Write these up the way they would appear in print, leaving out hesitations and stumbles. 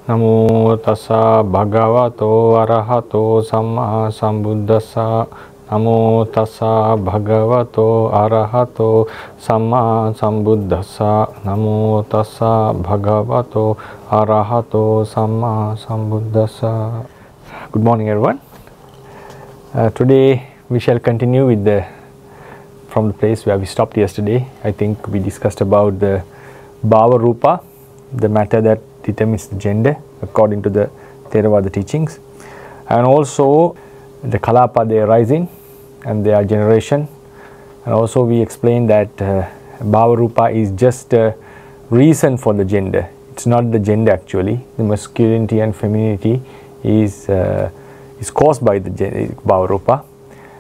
Namo tassa bhagavato arahato samma sambuddhassa. Namo tassa bhagavato arahato samma sambuddhassa. Namo tassa bhagavato arahato samma sambuddhassa. Good morning, everyone. Today we shall continue with from the place where we stopped yesterday. I think we discussed about the Bhāvarūpa, the matter that determines the gender according to the Theravada teachings, and also the kalapa they arise in and their generation. And also we explained that Bhāvarūpa is just a reason for the gender. It's not the gender actually. The masculinity and femininity is caused by the Bhāvarūpa,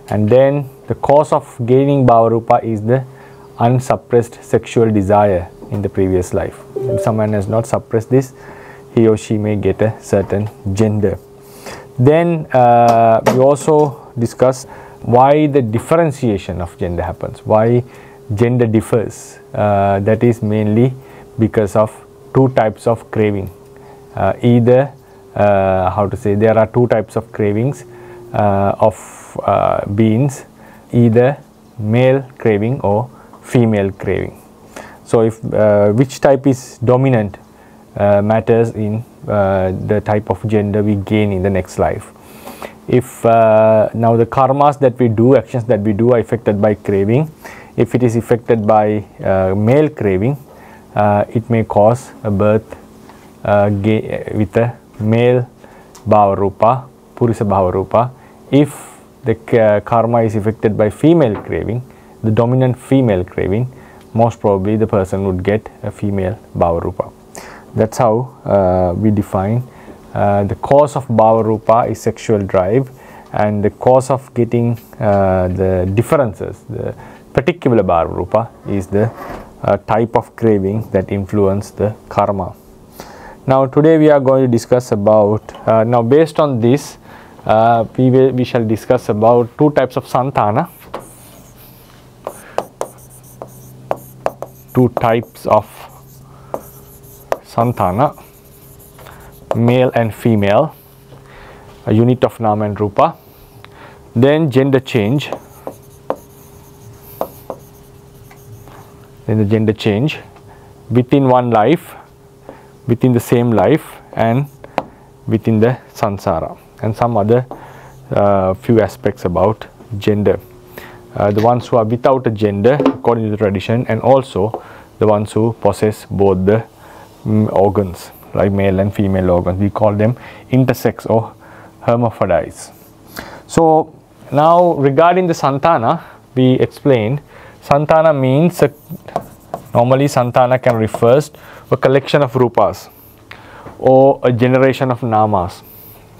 and then the cause of gaining Bhāvarūpa is the unsuppressed sexual desire in the previous life. If someone has not suppressed this, he or she may get a certain gender. Then we also discuss why the differentiation of gender happens, why gender differs. That is mainly because of two types of craving. There are two types of cravings of beings, either male craving or female craving. So if which type is dominant matters in the type of gender we gain in the next life. If now the karmas that we do, actions that we do are affected by craving, if it is affected by male craving, it may cause a birth with a male Bhāvarūpa, Purisa Bhāvarūpa. If the karma is affected by female craving, the dominant female craving, most probably the person would get a female Bhāvarūpa. That's how we define the cause of Bhāvarūpa is sexual drive, and the cause of getting the differences, the particular Bhāvarūpa, is the type of craving that influence the karma. Now today we are going to discuss about, now based on this we shall discuss about two types of santana. Two types of santana, male and female, a unit of nama and rūpa. Then gender change, then the gender change within one life, within the same life, and within the samsara, and some other few aspects about gender. The ones who are without a gender according to the tradition, and also the ones who possess both the organs, like male and female organs. We call them intersex or hermaphrodites. So now regarding the santana, we explained santana means normally santana can refer to a collection of rūpas or a generation of namas.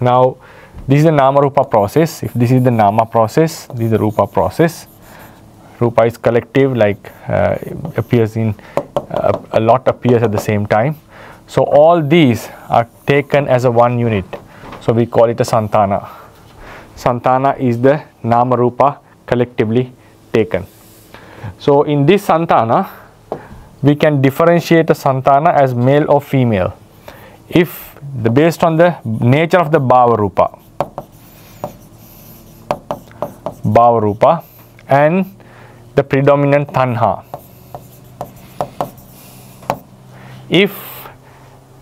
Now this is the nama-rūpa process. If this is the nama process, this is the rūpa process. Rūpa is collective, like appears in a lot appears at the same time. So all these are taken as a one unit. So we call it a santana. Santana is the nama-rūpa collectively taken. So in this santana, we can differentiate a santana as male or female. If based on the nature of the Bhāvarūpa, and the predominant tanha. If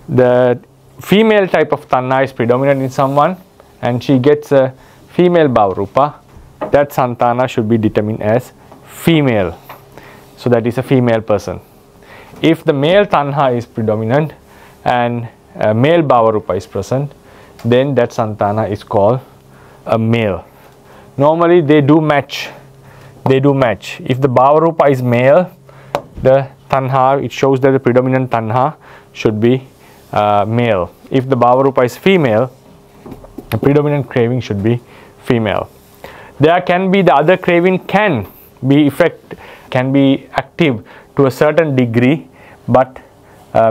the female type of tanha is predominant in someone and she gets a female Bhāvarūpa, that santana should be determined as female. So that is a female person. If the male tanha is predominant and a male Bhāvarūpa is present, then that santana is called a male. Normally they do match. If the Bhāvarūpa is male, the tanha, it shows that the predominant tanha should be male. If the Bhāvarūpa is female, the predominant craving should be female. There can be the other craving can be active to a certain degree, but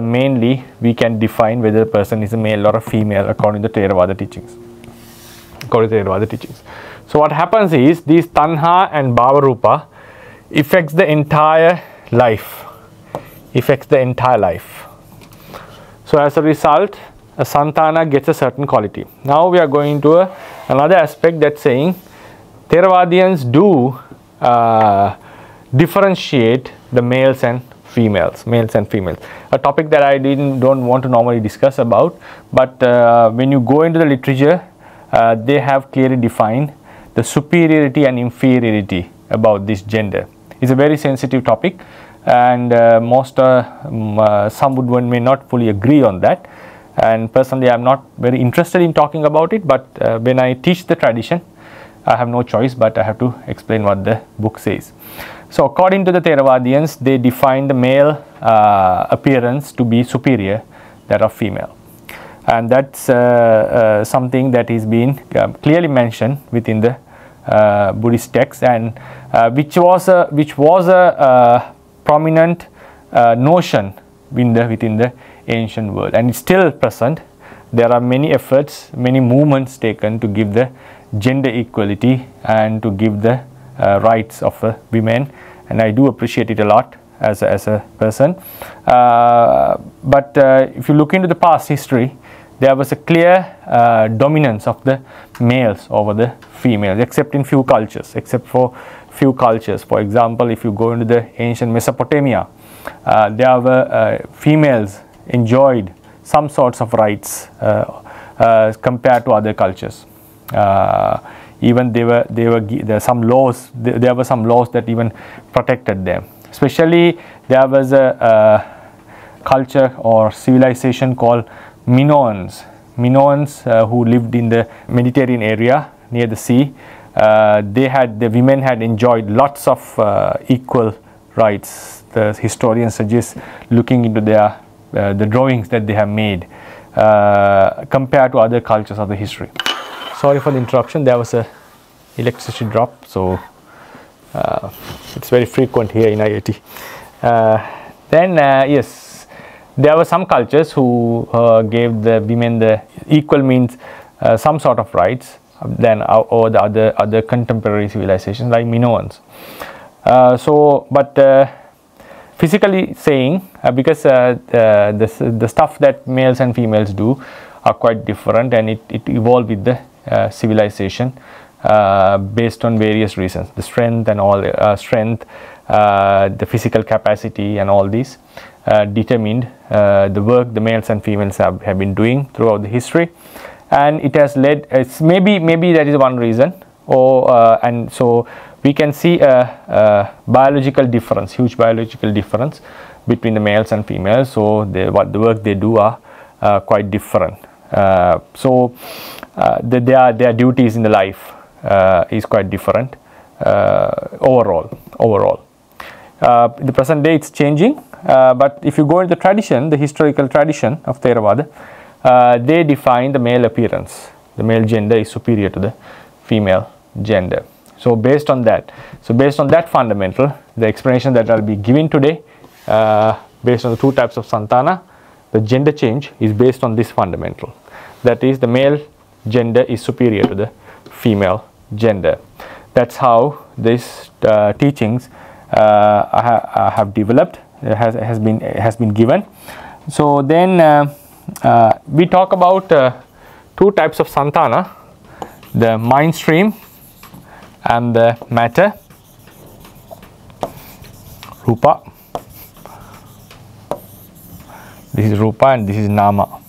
mainly we can define whether a person is a male or a female according to Theravada teachings. So what happens is these tanha and Bhāvarūpa affects the entire life. So as a result, a santana gets a certain quality. Now we are going to another aspect that's saying Theravadians do differentiate the males and females, a topic that I don't want to normally discuss about, but when you go into the literature, they have clearly defined the superiority and inferiority about this gender. It's a very sensitive topic, and some may not fully agree on that, and personally I'm not very interested in talking about it, but when I teach the tradition, I have no choice but I have to explain what the book says. So according to the Theravadians, they define the male appearance to be superior that of female, and that's something that is being clearly mentioned within the Buddhist text, and which was a prominent notion within the ancient world, and it's still present. There are many efforts, many movements taken to give the gender equality and to give the rights of women, and I do appreciate it a lot as a person. But if you look into the past history, there was a clear dominance of the males over the females, except for few cultures. For example, if you go into the ancient Mesopotamia, there were females enjoyed some sorts of rights compared to other cultures. Even there were some laws that even protected them. Especially there was a culture or civilization called Minoans who lived in the Mediterranean area near the sea. The women had enjoyed lots of equal rights. The historians suggest looking into the drawings that they have made compared to other cultures of the history. Sorry for the interruption, there was a electricity drop, so it's very frequent here in IIT. Yes, there were some cultures who gave the women the equal means some sort of rights than or the other contemporary civilizations like Minoans. But physically saying, because the stuff that males and females do are quite different, and it evolved with the civilization based on various reasons, the strength and all the physical capacity and all these determined the work the males and females have been doing throughout the history, and it has led, maybe that is one reason, and so we can see a biological difference, huge biological difference between the males and females. So the work they do are quite different. Their duties in the life is quite different overall. In the present day it's changing, but if you go into the tradition, the historical tradition of Theravada, they define the male appearance, the male gender is superior to the female gender. So based on that fundamental, the explanation that I'll be giving today, based on the two types of santana, the gender change is based on this fundamental. That is, the male gender is superior to the female gender. That's how these teachings have developed, has been given. So then we talk about two types of santana, the mind stream and the matter, Rūpa. This is Rūpa and this is Nama,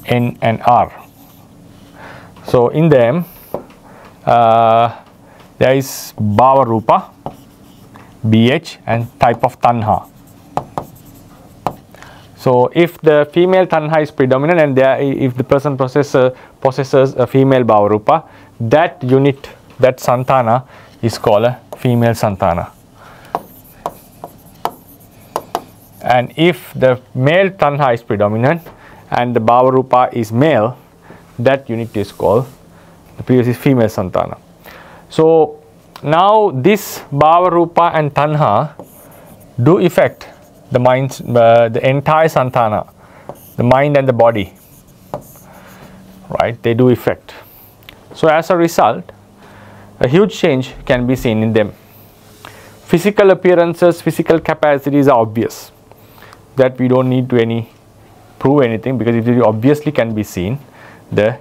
N and R. So in them there is Bhāvarūpa, BH, and type of tanha. So if the female tanha is predominant and if the person possesses a female Bhāvarūpa, that unit, that santana is called a female santana. And if the male tanha is predominant and the Bhāvarūpa is male, that unit is called, the previous is female santana. So now this Bhāvarūpa and tanha do affect the mind, the entire santana, the mind and the body, right? They do affect. So as a result, a huge change can be seen in them. Physical appearances, physical capacities are obvious, that we don't need to any prove anything, because it obviously can be seen the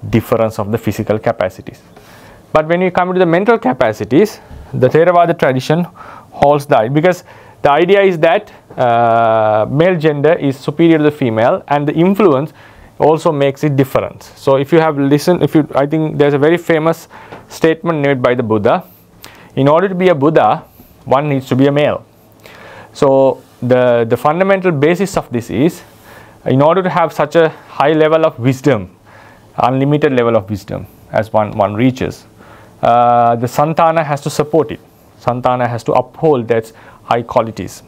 difference of the physical capacities. But when you come to the mental capacities, the Theravada tradition holds that, because the idea is that male gender is superior to the female, and the influence also makes it different. So if you have listened, I think there's a very famous statement made by the Buddha: in order to be a Buddha, one needs to be a male. So the fundamental basis of this is, in order to have such a high level of wisdom, unlimited level of wisdom as one reaches, the Santana has to support it. Santana has to uphold that high qualities.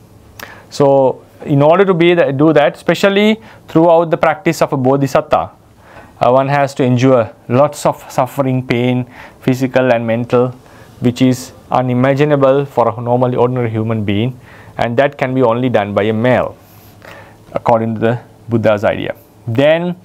So in order to do that, especially throughout the practice of a bodhisattva, one has to endure lots of suffering, pain, physical and mental, which is unimaginable for a normally ordinary human being, and that can be only done by a male, according to the Buddha's idea. Then,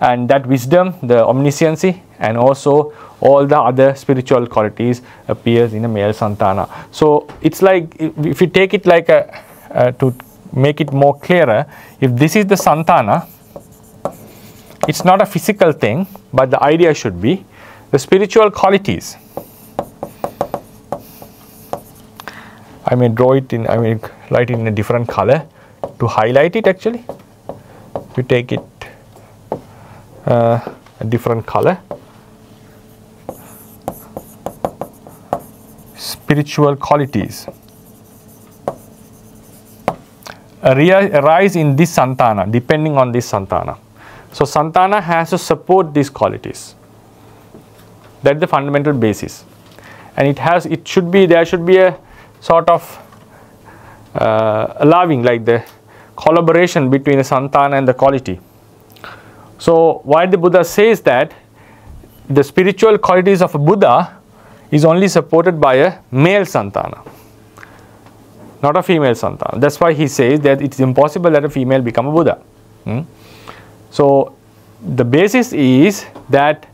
and that wisdom, the omnisciency, and also all the other spiritual qualities appears in a male Santana. So it's like, if you take it like to make it more clearer, if this is the Santana, it's not a physical thing, but the idea should be the spiritual qualities. I may draw it in, I may write it in a different color to highlight it actually. If you take it a different color, spiritual qualities arise in this Santana, depending on this Santana. So Santana has to support these qualities. That's the fundamental basis, and there should be a sort of allowing, like the collaboration between the Santana and the quality. So why the Buddha says that the spiritual qualities of a Buddha is only supported by a male Santana, not a female Santana. That's why he says that it's impossible that a female become a Buddha. So the basis is that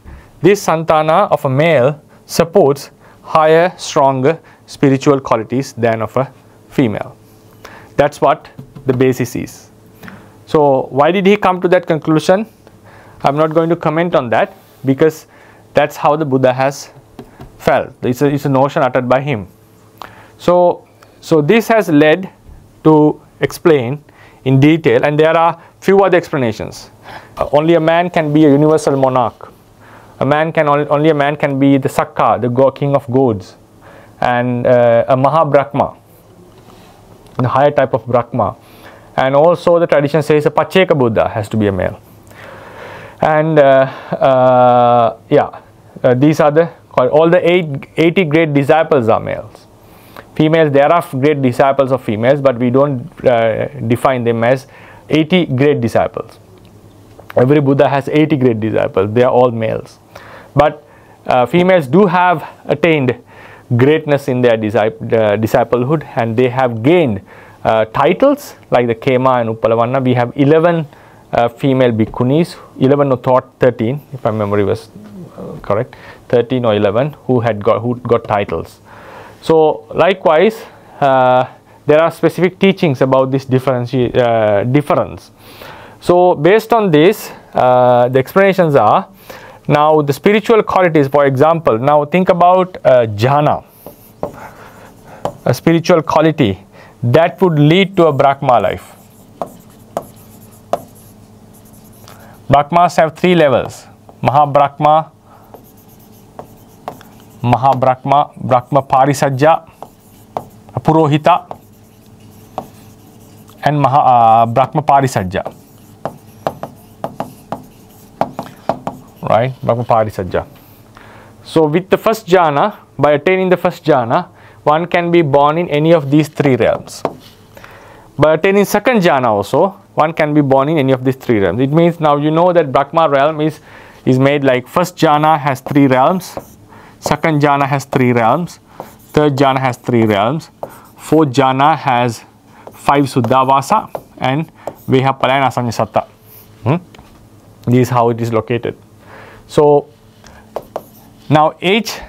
this Santana of a male supports higher, stronger spiritual qualities than of a female. That's what the basis is. So why did he come to that conclusion? I'm not going to comment on that, because that's how the Buddha has felt. It's a notion uttered by him. So this has led to explain in detail, and there are few other explanations. Only a man can be a universal monarch. Only a man can be the Sakka, the king of gods, and a Mahabrahma, the higher type of Brahma. And also the tradition says a Pacceka Buddha has to be a male. And these are all the 80 great disciples are males. Females, there are great disciples of females, but we don't define them as 80 great disciples. Every Buddha has 80 great disciples. They are all males. But females do have attained greatness in their disciplehood, and they have gained titles like the Kema and Uppalavanna. We have 11 female Bhikkhunis, 11 or 13, if my memory was correct, 13 or 11 who got titles. So likewise, there are specific teachings about this difference. So based on this, the explanations are, now the spiritual qualities, for example, now think about jhana, a spiritual quality that would lead to a Brahma life. Brahmas have 3 levels: Mahabrahma, Brahma Parisajja, Purohita, and Brahma Parisajja. Right, Brahma Parisajja. So with the first jhana, by attaining the first jhana, one can be born in any of these 3 realms. By attaining second jhana also, one can be born in any of these 3 realms. It means now you know that Brahma realm is made like first jhana has 3 realms, second jhana has 3 realms, third jhana has 3 realms, fourth jhana has 5 Suddhavasa, and Vehapala and Asanya. This is how it is located. So now each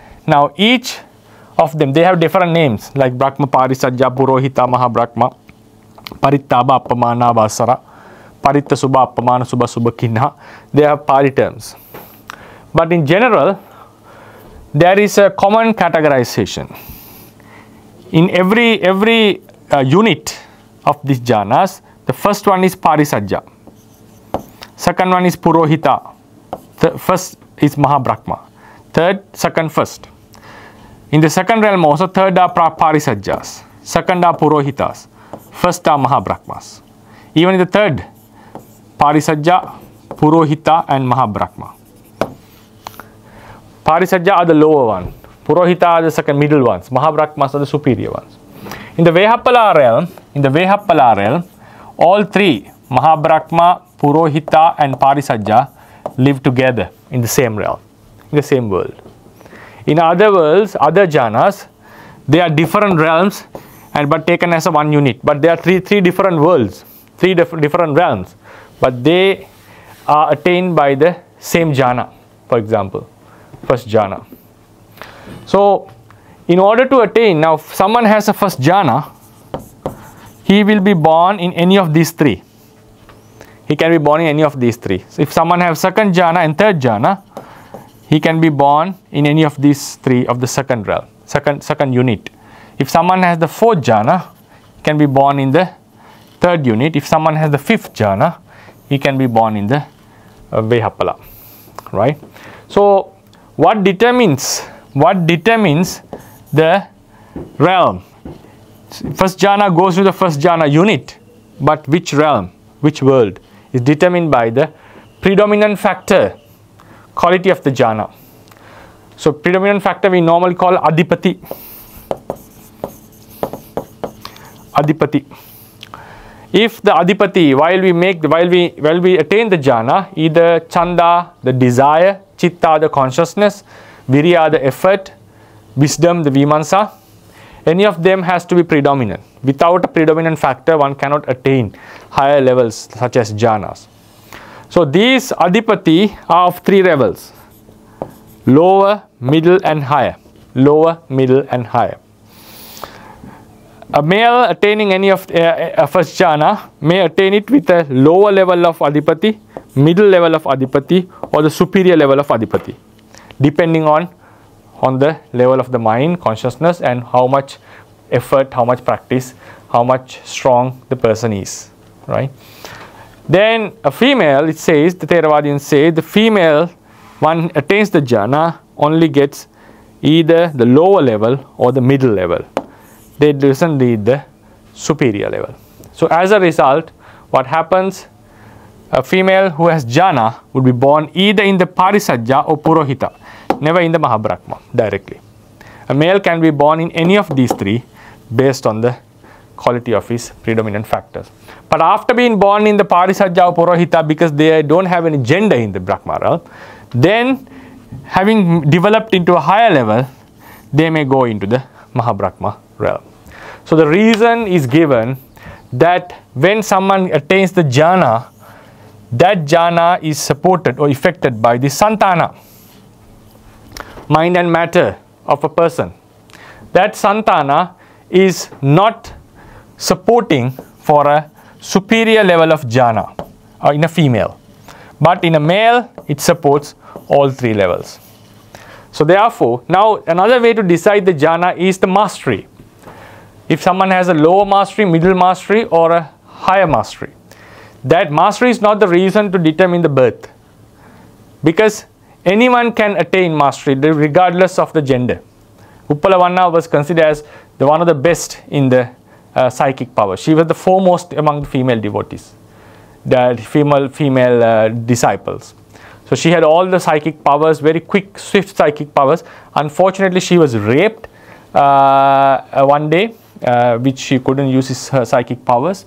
of them, they have different names like Brahma Parisajja, Purohita, Mahabrahma, Parittaba, Appamana, Vasara, Paritta Subha, Appamana Subha, Subhakinha. They are Pali terms. But in general, there is a common categorization. In every unit of these jhanas, the first one is Parisajja, second one is Purohita, first is Mahabrahma, third, second, first. In the second realm also, third are Parisajjas, second are Purohitas, first are Mahabrahmas. Even in the third, Parisajja, Purohita and Mahabrahma. Parisajja are the lower one, Purohita are the second middle ones, Mahabrahmas are the superior ones. In the Vehappala realm, all three, Mahabrahma, Purohita and Parisajja, live together in the same realm, in the same world. In other worlds, other jhanas, they are different realms but taken as a one unit. But they are three different worlds, three different realms. But they are attained by the same jhana, for example, first jhana. So, in order to attain, now if someone has a first jhana, he will be born in any of these three. He can be born in any of these three. So if someone has second jhana and third jhana, he can be born in any of these three of the second realm, second unit. If someone has the fourth jhana, he can be born in the third unit. If someone has the fifth jhana, he can be born in the Vehappala, right? So what determines the realm? First jhana goes to the first jhana unit, but which realm, which world, is determined by the predominant factor, quality of the jhana. So predominant factor we normally call Adipati. If the Adipati, while we attain the jhana, either Chanda, the desire, Chitta, the consciousness, Virya, the effort, wisdom, the Vimansa, any of them has to be predominant. Without a predominant factor, one cannot attain higher levels such as jhanas. So these Adipati are of three levels: lower, middle and higher. Lower, middle and higher. A male attaining any of a first jhana may attain it with a lower level of Adipati, middle level of Adipati or the superior level of Adipati, depending on the level of the mind, consciousness, and how much effort, how much practice, how much strong the person is, right? Then a female, it says, the Theravadians say, the female, one attains the jhana, only gets either the lower level or the middle level. They doesn't need the superior level. So as a result, what happens, a female who has jhana would be born either in the Parisajja or Purohita, never in the Mahabrahma directly. A male can be born in any of these three based on the quality of his predominant factors. But after being born in the Parisajja or Purohita, because they don't have any gender in the Brahma realm, then having developed into a higher level, they may go into the Mahabrahma realm. So the reason is given that when someone attains the jhana, that jhana is supported or affected by the santana, mind and matter of a person. That santana is not supporting for a superior level of jhana in a female, but in a male it supports all three levels. So therefore, now another way to decide the jhana is the mastery. If someone has a lower mastery, middle mastery or a higher mastery, that mastery is not the reason to determine the birth, because anyone can attain mastery regardless of the gender. Uppalavanna was considered as one of the best in the psychic power. She was the foremost among the female devotees, the female disciples. So she had all the psychic powers, very quick, swift psychic powers. Unfortunately, she was raped one day, which she couldn't use her psychic powers,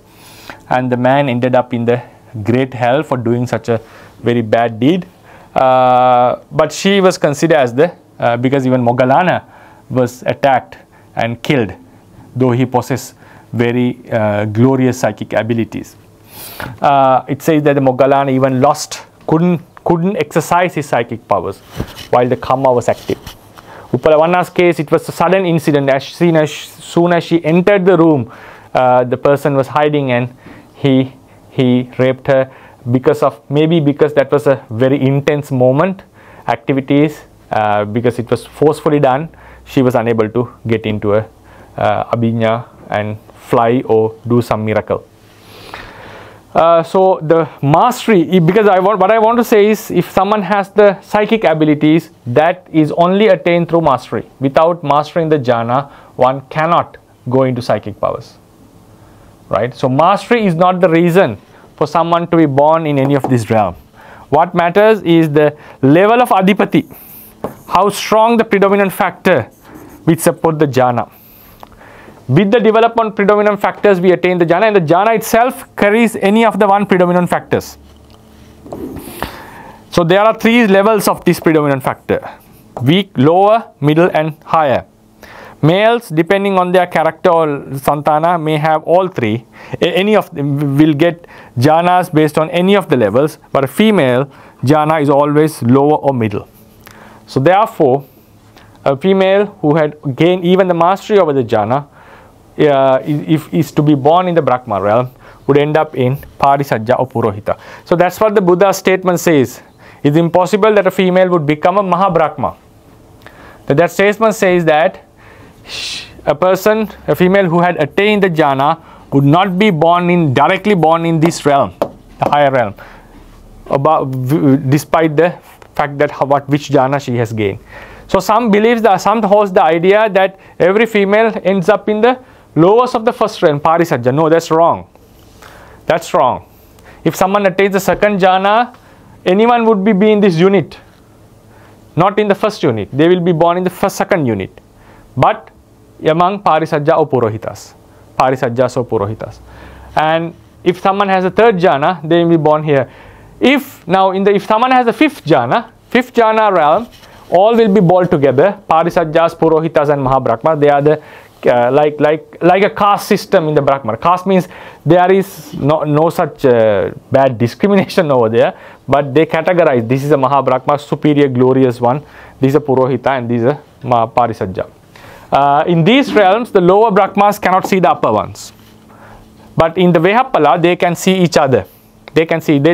and the man ended up in the great hell for doing such a very bad deed. But she was considered as because even Moggallana was attacked and killed, though he possessed very glorious psychic abilities. It says that the Moggallana even couldn't exercise his psychic powers while the karma was active. Uppalavanna's case, it was a sudden incident. As soon as she entered the room, the person was hiding and he he raped her maybe because that was a very intense moment, activities, because it was forcefully done. She was unable to get into a abhinya and fly or do some miracle. So the mastery, because what I want to say is, if someone has the psychic abilities, that is only attained through mastery. Without mastering the jhana, one cannot go into psychic powers, right? So mastery is not the reason for someone to be born in any of this realm. What matters is the level of adipati, how strong the predominant factor which support the jhana. With the development predominant factors, we attain the jhana, and the jhana itself carries any of the one predominant factors. So there are 3 levels of this predominant factor: weak, lower, middle, and higher. Males, depending on their character or santana, may have all 3. Any of them will get jhanas based on any of the levels, but a female jhana is always lower or middle. So therefore, a female who had gained even the mastery over the jhana, if is to be born in the Brahma realm, would end up in Parisajja or Purohita. So that's what the Buddha's statement says. It's impossible that a female would become a Mahabrahma. That statement says that a female who had attained the jhana would not be directly born in this realm, the higher realm, despite the fact that which jhana she has gained. So some holds the idea that every female ends up in the lowest of the first realm, Parisajja. No, that's wrong. That's wrong. If someone attains the second jhana, anyone would be in this unit, not in the first unit. They will be born in the second unit, but among Parisajja or Purohitas, Parisajjas or Purohitas. And if someone has a third jhana, they will be born here. If someone has a fifth jhana realm, all will be born together, Parisajjas, Purohitas, and Mahabrahma. They are the like a caste system in the Brahma. Caste means there is no such bad discrimination over there, but they categorize. This is a Mahabrahma, superior, glorious one. This is a Purohita, and this is a Parisajja. In these realms, the lower Brahmas cannot see the upper ones, but in the Vehapala, they can see each other. They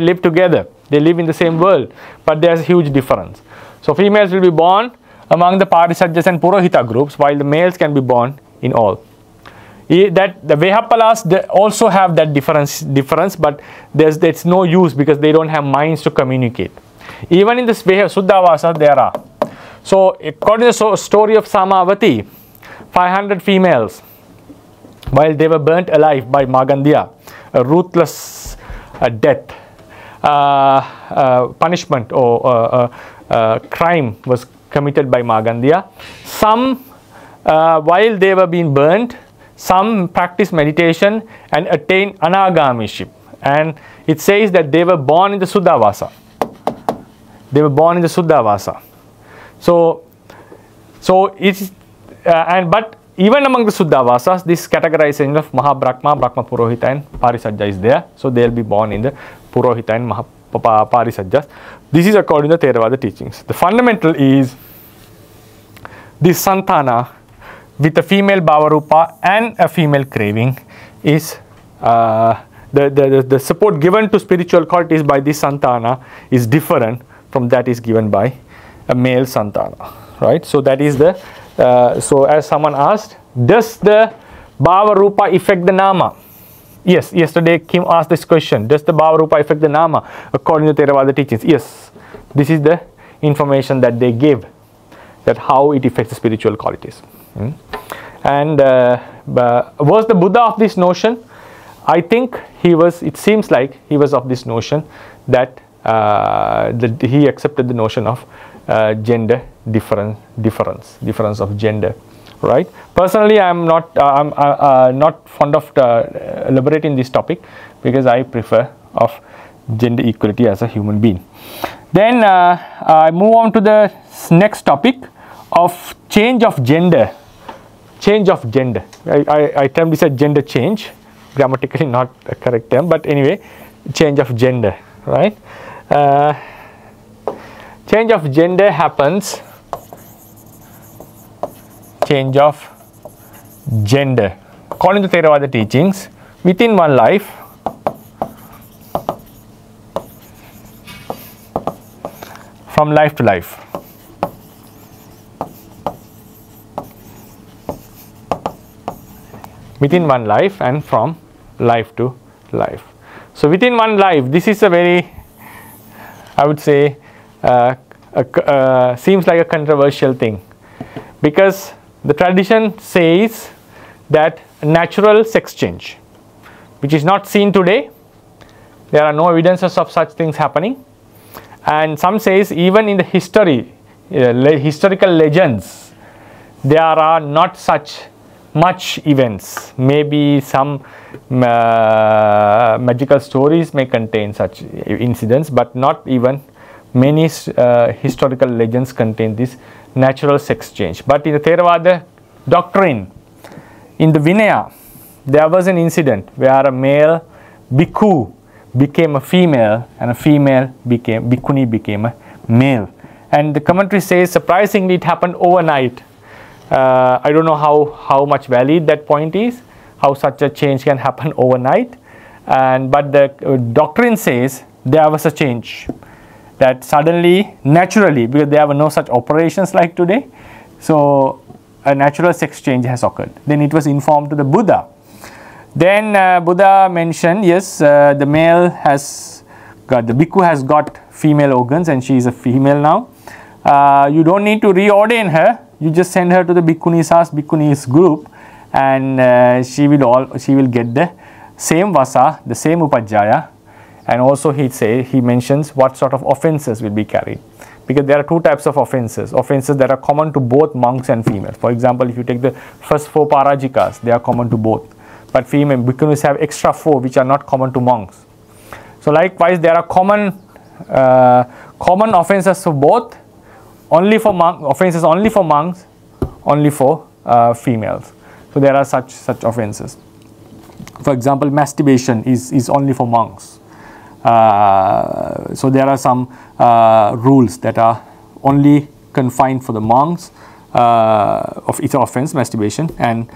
live together. They live in the same world, but there is a huge difference. So females will be born among the Parisajjas and Purohita groups, while the males can be born in all. That the Vehapalas, they also have that difference, but there's no use because they don't have minds to communicate. Even in this Suddhavasa, there are. So according to the story of Samavati, 500 females, while they were burnt alive by Maggavihari, a ruthless death, punishment or crime was committed by Maggavihari. Some, while they were being burnt, some practiced meditation and attained anagamiship. And it says that they were born in the Suddhavasa. They were born in the Suddhavasa. So it's but even among the Suddhavasas, this categorization of Mahabrahma, Brahma Purohita, and Parisajja is there. So they'll be born in the Purohita and Parisajjas. This is according to Theravada teachings. The fundamental is this Santana with a female Bhāvarūpa and a female craving is the support given to spiritual qualities by this Santana is different from that is given by a male Santana, right? So that is the so as someone asked, does the Bhāvarūpa affect the Nama? Yes, yesterday Kim asked this question. Does the Bhāvarūpa affect the Nama according to Theravada teachings? Yes, this is the information that they give, that how it affects the spiritual qualities. And was the Buddha of this notion? I think he was. It seems like he was of this notion that he accepted the notion of gender difference of gender, right? Personally, I'm not fond of elaborating this topic because I prefer of gender equality as a human being. Then I move on to the next topic of change of gender. Change of gender. I termed this as gender change. Grammatically not a correct term, but anyway, change of gender, right? Change of gender happens. Change of gender, according to Theravada teachings, within one life, from life to life. Within one life and from life to life. So within one life, this is a very, I would say, seems like a controversial thing, because the tradition says that natural sex change, which is not seen today, there are no evidences of such things happening, and some says even in the historical legends, there are not such much events. Maybe some magical stories may contain such incidents, but not even many historical legends contain this natural sex change. But in the Theravada doctrine, in the Vinaya, there was an incident where a male Bhikku became a female and a female Bhikkhuni became a male. And the commentary says surprisingly it happened overnight. I don't know how much valid that point is, how such a change can happen overnight, but the doctrine says there was a change, that suddenly, naturally, because there were no such operations like today, so a natural sex change has occurred. Then it was informed to the Buddha. Then Buddha mentioned, yes, the male has got, the Bhikkhu has got female organs and she is a female now. You don't need to reordain her. You just send her to the Bhikkhuni's house, Bhikkhuni's group, and she will get the same vasa, the same upajjhaya, and also he mentions what sort of offences will be carried, because there are two types of offences that are common to both monks and females. For example, if you take the first 4 parajikas, they are common to both, but female Bhikkhunis have extra 4 which are not common to monks. So likewise, there are common offences for both. Only for offences only for monks, only for females. So there are such offences. For example, masturbation is only for monks. So there are some rules that are only confined for the monks. It's an offence, masturbation, and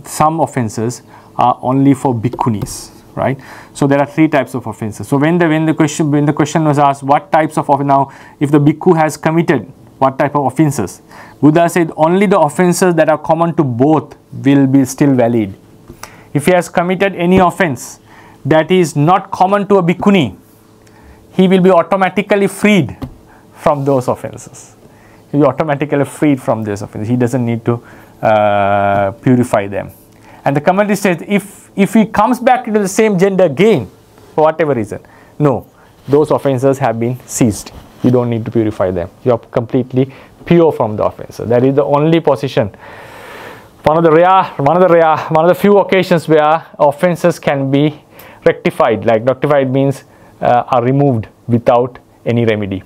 some offences are only for Bhikkhunis. Right, so there are 3 types of offences. So when the question was asked, what types of offences, now if the Bhikkhu has committed what type of offences, Buddha said only the offences that are common to both will be still valid. If he has committed any offence that is not common to a Bhikkhuni, he will be automatically freed from those offences. He will be automatically freed from those offences. He doesn't need to purify them. And the commentary says if he comes back into the same gender again, for whatever reason, no, those offences have been ceased. You don't need to purify them. You are completely pure from the offences. That is the only position. One of the few occasions where offences can be rectified. Like rectified means are removed without any remedy,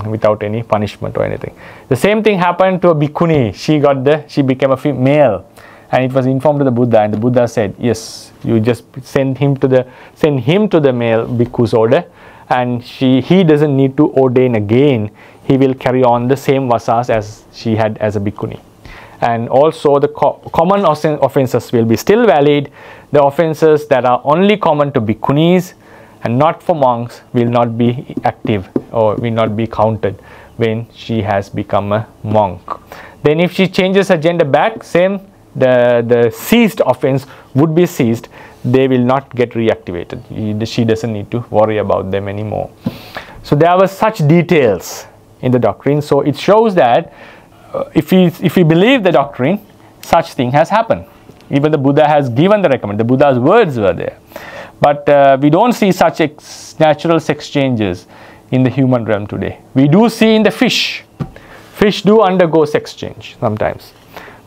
without any punishment or anything. The same thing happened to a Bhikkhuni. She became a female. And it was informed to the Buddha, and the Buddha said, yes, you just send him to the male Bhikkhu's order, and he doesn't need to ordain again. He will carry on the same vasas as she had as a Bhikkhuni. And also the common offences will be still valid. The offences that are only common to Bhikkhunis and not for monks will not be active or will not be counted when she has become a monk. Then if she changes her gender back, same, the ceased offense would be ceased. They will not get reactivated. She doesn't need to worry about them anymore. So there were such details in the doctrine. So it shows that if we believe the doctrine, such thing has happened. Even the Buddha has given the recommendation. The Buddha's words were there. But we don't see such natural sex changes in the human realm today. We do see in the fish. Fish do undergo sex change sometimes,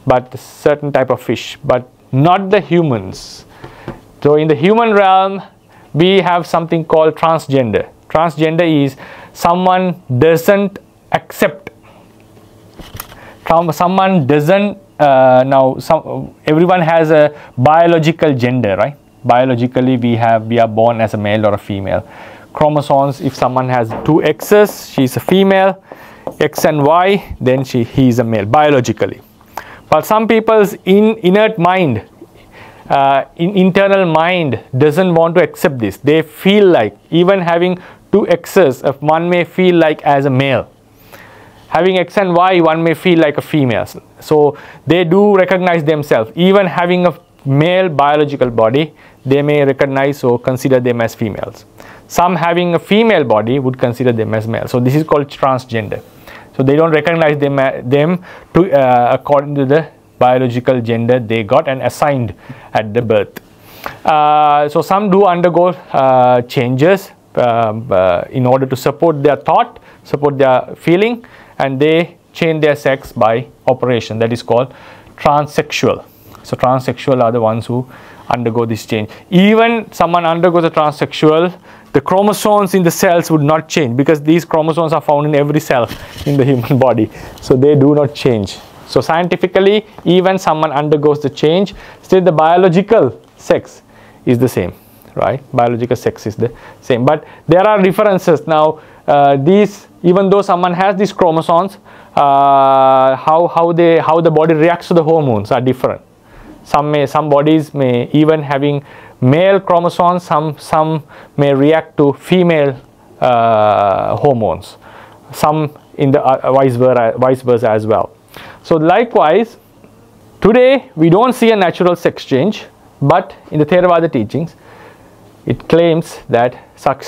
but certain type of fish, but not the humans. So in the human realm, we have something called transgender. Transgender is someone doesn't accept. Someone doesn't. Everyone has a biological gender, right? Biologically, we are born as a male or a female. Chromosomes, if someone has 2 X's, she's a female, X and Y, then he is a male biologically. But some people's inert mind, internal mind doesn't want to accept this. They feel like even having two X's, one may feel like as a male. Having X and Y, one may feel like a female. So they do recognize themselves. Even having a male biological body, they may recognize or consider them as females. Some having a female body would consider them as male. So this is called transgender. So they don't recognize them to according to the biological gender they got and assigned at the birth. So some do undergo changes in order to support their thought, support their feeling, and they change their sex by operation. That is called transsexual. So transsexual are the ones who undergo this change. Even someone undergoes a transsexual, the chromosomes in the cells would not change, because these chromosomes are found in every cell in the human body. So they do not change. So scientifically, even someone undergoes the change, still the biological sex is the same, right? Biological sex is the same. But there are differences now. These, even though someone has these chromosomes, how the body reacts to the hormones are different. Some bodies may even having male chromosomes, some may react to female hormones, some in the vice versa as well. So likewise, today we don't see a natural sex change, but in the Theravada teachings, it claims that such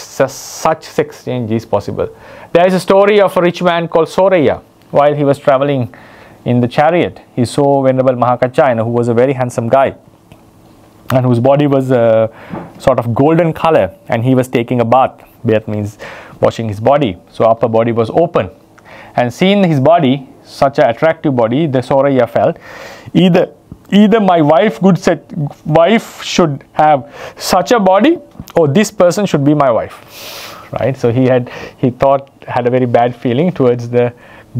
sex change is possible. There is a story of a rich man called Soraya. While he was traveling in the chariot, he saw Venerable Mahakaccayana, who was a very handsome guy and whose body was a sort of golden color, and he was taking a bath. Bath means washing his body. So upper body was open, and seeing his body, such an attractive body, the Soraya felt, either my wife should have such a body, or this person should be my wife, right? So he had a very bad feeling towards the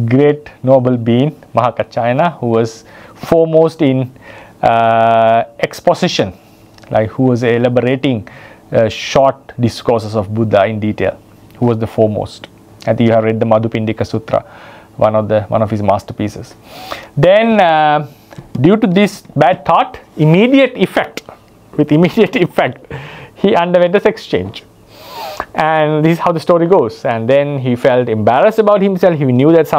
great noble being Mahakaccayana, who was foremost in exposition, like who was elaborating short discourses of Buddha in detail, who was the foremost. I think you have read the Madhupindika Sutra, one of his masterpieces. Then due to this bad thought, immediate effect, he underwent a sex change. And this is how the story goes. And then he felt embarrassed about himself. He knew that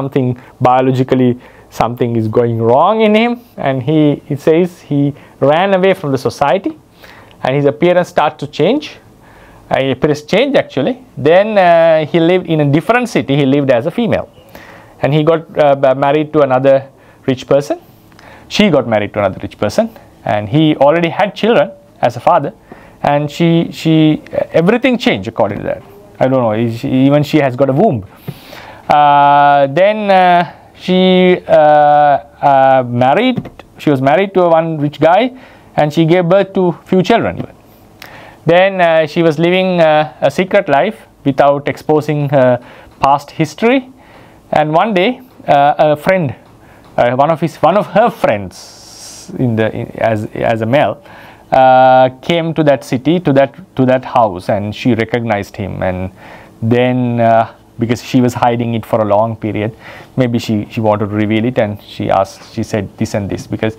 biologically something is going wrong in him, and it says he ran away from the society, and his appearance started to change. Appearance changed actually. Then he lived in a different city. He lived as a female, and he got married to another rich person. She got married to another rich person, and he already had children as a father, and she everything changed according to that. I don't know, even she has got a womb. Then she was married to one rich guy, and she gave birth to few children even. Then she was living a secret life without exposing her past history, and one day a friend, one of her friends as a male, came to that city, to that house, and she recognized him. And then because she was hiding it for a long period, maybe she wanted to reveal it, and she said this and this, because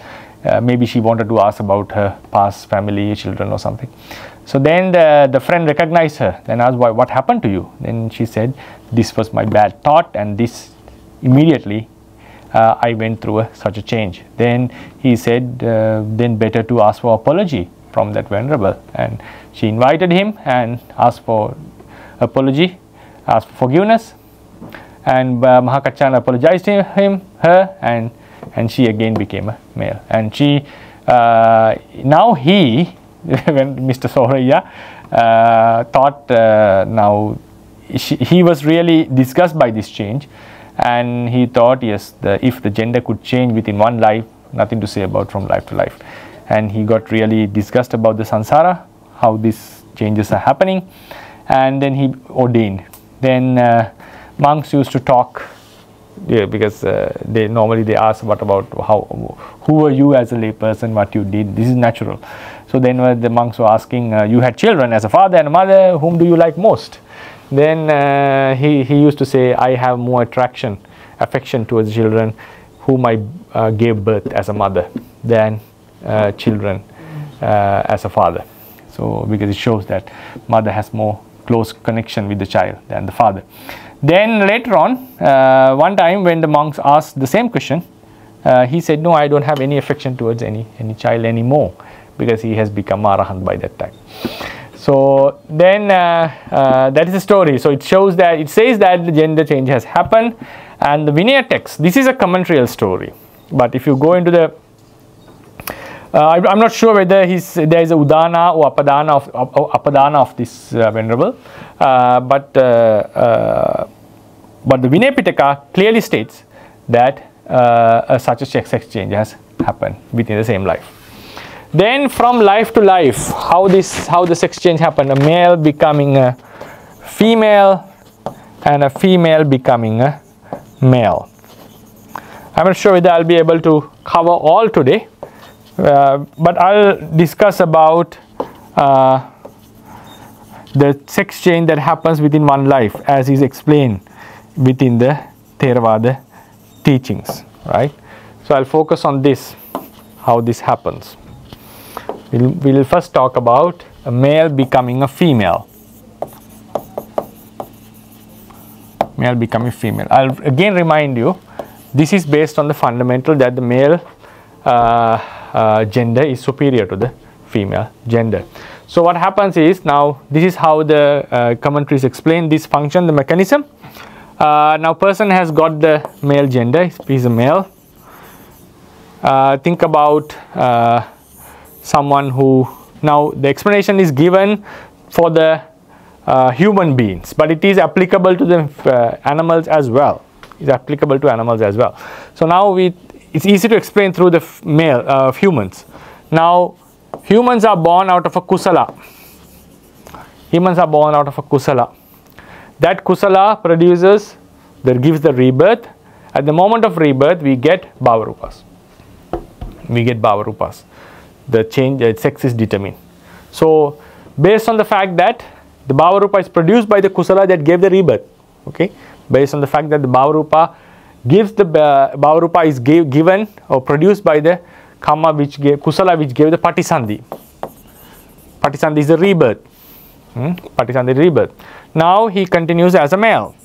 maybe she wanted to ask about her past family, children or something. So then the friend recognized her and asked, what happened to you? Then she said, this was my bad thought, and this immediately I went through such a change. Then he said, then better to ask for apology from that Venerable. And she invited him and asked for apology, asked for forgiveness. And Mahakaccayana apologized to her, and she again became a male. And she, now he, when Mr. Soraya thought, now he was really disgusted by this change. And he thought, yes, if the gender could change within one life, nothing to say about from life to life. And he got really disgusted about the samsara, how these changes are happening. And then he ordained. Then monks used to talk, because they normally ask about who were you as a layperson, what you did. This is natural. So then the monks were asking, you had children as a father and a mother, whom do you like most? Then he used to say, I have more affection towards children whom I gave birth as a mother than children as a father. So because it shows that mother has more close connection with the child than the father. Then later on, one time when the monks asked the same question, he said, no, I don't have any affection towards any child anymore, because he has become Arahant by that time. So then that is the story. So it shows that, it says that the gender change has happened, and the Vinaya text, this is a commentarial story. But if you go into the, I'm not sure whether there is a Udana or Apadana of this Venerable, but the Vinaya Pitaka clearly states that such a sex change has happened within the same life. Then from life to life, how the sex change happened, a male becoming a female and a female becoming a male. I'm not sure whether I'll be able to cover all today, but I'll discuss about the sex change that happens within one life, as is explained within the Theravada teachings, right? So I'll focus on this, how this happens. We'll first talk about a male becoming a female. Male becoming female. I'll again remind you, this is based on the fundamental that the male gender is superior to the female gender. So what happens is, now this is how the commentaries explain this function, the mechanism. Now person has got the male gender, he's a male. Think about someone who, now the explanation is given for the human beings, but it is applicable to the animals as well. It's applicable to animals as well. So now it's easy to explain through the male humans. Now humans are born out of a kusala. Humans are born out of a kusala. That kusala produces, that gives the rebirth. At the moment of rebirth, we get Bhāvarūpas. We get Bhāvarūpas. The change, sex is determined. So based on the fact that the Bhāvarūpa is produced by the kusala that gave the rebirth, okay, based on the fact that the Bhāvarūpa gives the Bhāvarūpa is given or produced by the karma which gave kusala, which gave the patisandhi. Patisandhi is the rebirth. Patisandhi rebirth. Now he continues as a male.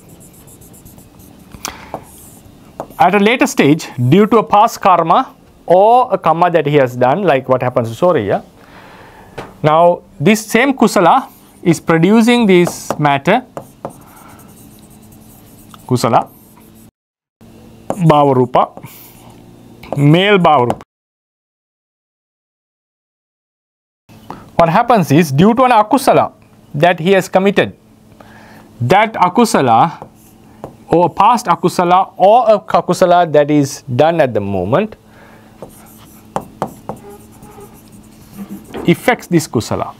At a later stage, due to a past karma or a karma that he has done, like what happens to Soraya, now this same kusala is producing this matter, kusala, Bhāvarūpa, male Bhāvarūpa. What happens is, due to an akusala that he has committed, that akusala or past akusala or a akusala that is done at the moment affects this kusala.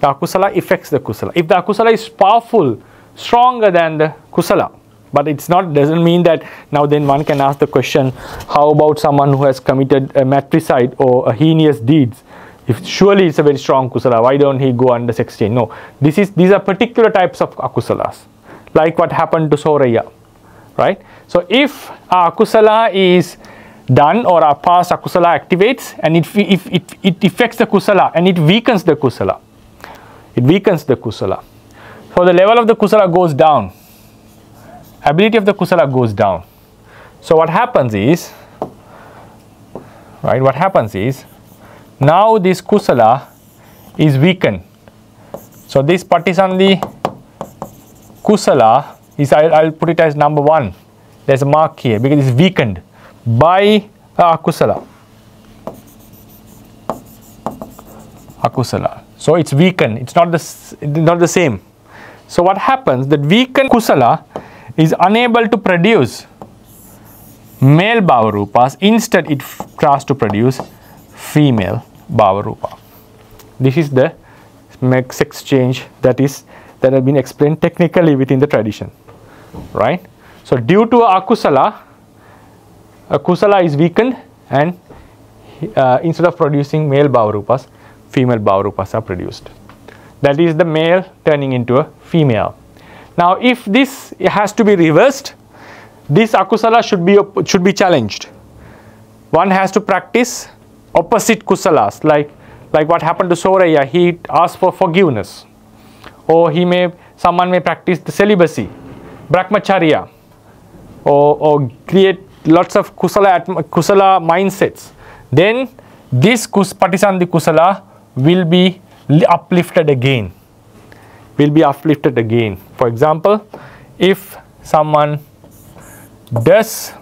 The akusala affects the kusala. If the akusala is powerful, stronger than the kusala, but it's not, doesn't mean that now then one can ask the question, how about someone who has committed a matricide or a heinous deeds? If surely it's a very strong kusala, why don't he go under sex change? No, these are particular types of akusalas, like what happened to Soraya, right? So if our akusala is done or our past akusala activates and it affects the kusala and it weakens the kusala, it weakens the kusala. So the level of the kusala goes down, ability of the kusala goes down. So what happens is, right, what happens is, now this kusala is weakened. So this patisandhi kusala is, I'll put it as number 1. There's a mark here because it's weakened by akusala. Akusala. So it's weakened. It's not the same. So what happens? That weakened kusala is unable to produce male Bhāvarūpas. Instead, it tries to produce female Bhāvarūpa. This is the sex change that has been explained technically within the tradition, right? So due to a kusala is weakened, and instead of producing male Bhāvarūpas, female Bhāvarūpas are produced. That is the male turning into a female. Now if this has to be reversed, this akusala should be challenged. One has to practice opposite kusalas, like what happened to Soraya. He asked for forgiveness. or someone may practice the celibacy, brahmacharya, or create lots of kusala mindsets, then this patisandhi kusala will be uplifted again. For example, if someone does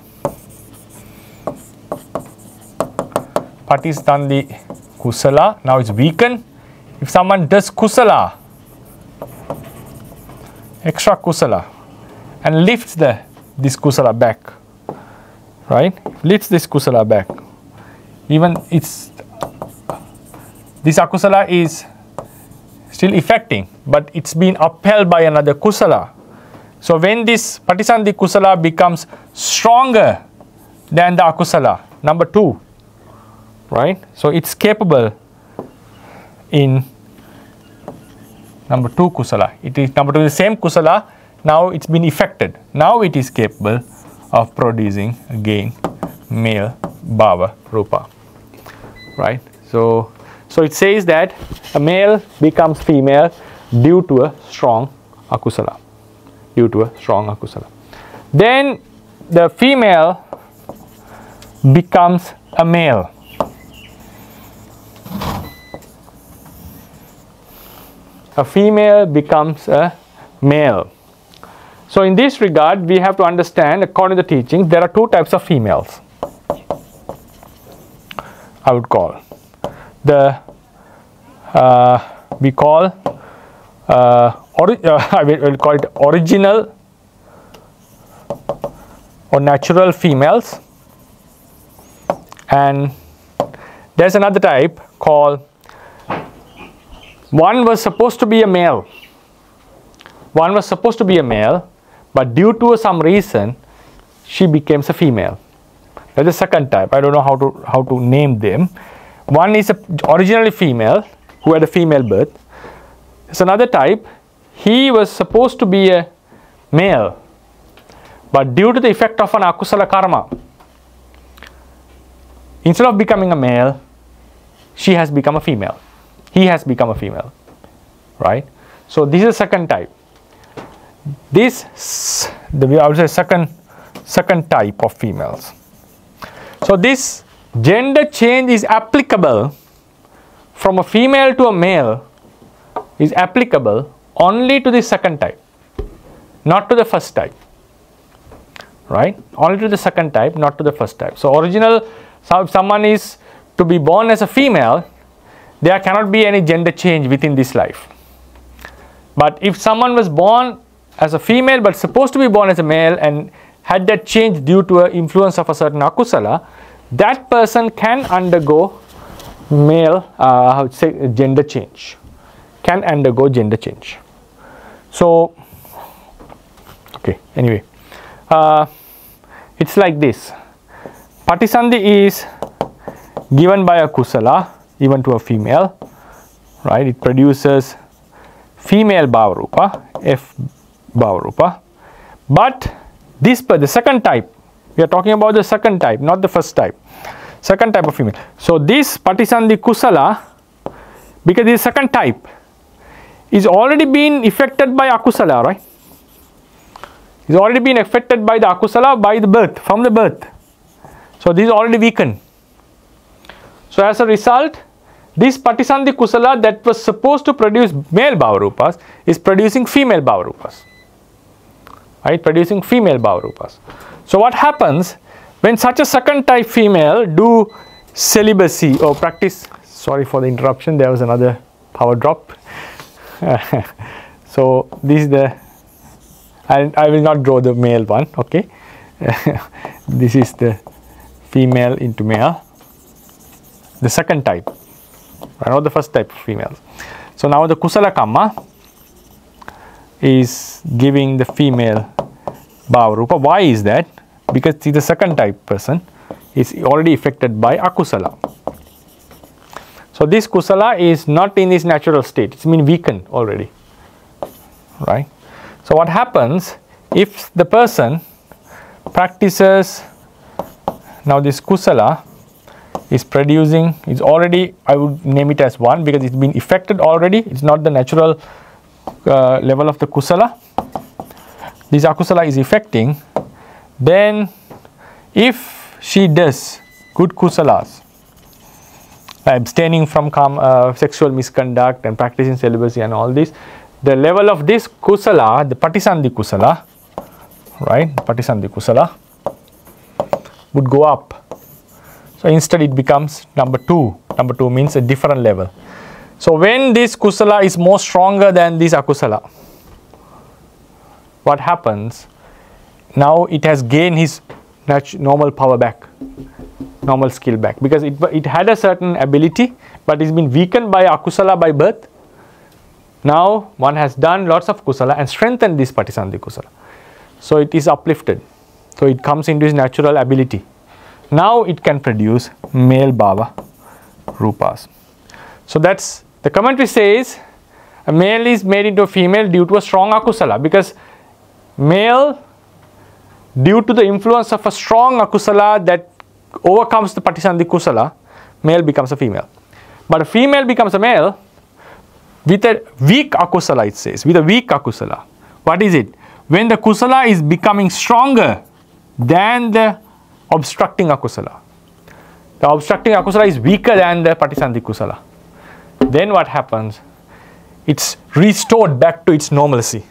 patisandhi kusala, now it's weakened. If someone does kusala, extra kusala, and lifts this kusala back, right? Lifts this kusala back. Even this akusala is still affecting, but it's been upheld by another kusala. So when this patisandhi kusala becomes stronger than the akusala, number 2, right? So it's capable in number 2 kusala. It is number 2 is the same kusala. Now it's been affected. Now it is capable of producing again male Bhāvarūpa, right? So it says that a male becomes female due to a strong akusala. Then the female becomes a male. A female becomes a male. So in this regard, we have to understand, according to the teachings, there are 2 types of females. I would call we call I will call it original or natural females, and there's another type called one was supposed to be a male, but due to some reason she becomes a female. That's the second type. I don't know how to name them. One is originally female, who had a female birth. There's another type. He was supposed to be a male, but due to the effect of an akusala karma, instead of becoming a male, she has become a female. He has become a female, right? So this is the second type. I would say second type of females. So this gender change is applicable from a female to a male, is applicable only to the second type, not to the first type, right? Only to the second type, not to the first type. So if someone is to be born as a female, there cannot be any gender change within this life. But if someone was born as a female but supposed to be born as a male and had that change due to an influence of a certain akusala, that person can undergo gender change. So, okay, anyway, it's like this. Patisandhi is given by a kusala, even to a female, right? It produces female Bhāvarūpa, F Bhāvarūpa. But the second type, we are talking about the second type, not the first type. Second type of female. So this patisandhi kusala, because this second type is already been affected by akusala, right? It's already been affected by the akusala from the birth. So this is already weakened. So as a result, this patisandhi kusala that was supposed to produce male Bhāvarūpas is producing female Bhāvarūpas. Right? Producing female Bhāvarūpas. So what happens when such a second type female do celibacy or practice? Sorry for the interruption, there was another power drop. So this is I will not draw the male one, okay. This is the female into male, the second type, not the first type of females. So now the kusala kamma is giving the female Bhāvarūpa. Why is that? Because the second type person is already affected by akusala. So this kusala is not in its natural state, it's been weakened already, right? So what happens if the person practices, now this kusala is producing, is already, I would name it as 1 because it's been affected already, it's not the natural level of the kusala, this akusala is affecting, then if she does good kusalas, abstaining from sexual misconduct and practicing celibacy and all this, the level of this kusala, the patisandhi kusala, right, patisandhi kusala would go up. So instead it becomes number 2. Number 2 means a different level. So when this kusala is more stronger than this akusala, what happens? Now it has gained his normal power back, normal skill back, because it had a certain ability, but it's been weakened by akusala by birth. Now one has done lots of kusala and strengthened this patisandhi kusala. So it is uplifted. So it comes into his natural ability. Now it can produce male bhava rupas. So that's, the commentary says, a male is made into a female due to a strong akusala, because male, due to the influence of a strong akusala that overcomes the patisandhi kusala, male becomes a female. But a female becomes a male with a weak akusala, it says, with a weak akusala. What is it? When the kusala is becoming stronger than the obstructing akusala. The obstructing akusala is weaker than the patisandhi kusala. Then what happens? It's restored back to its normalcy,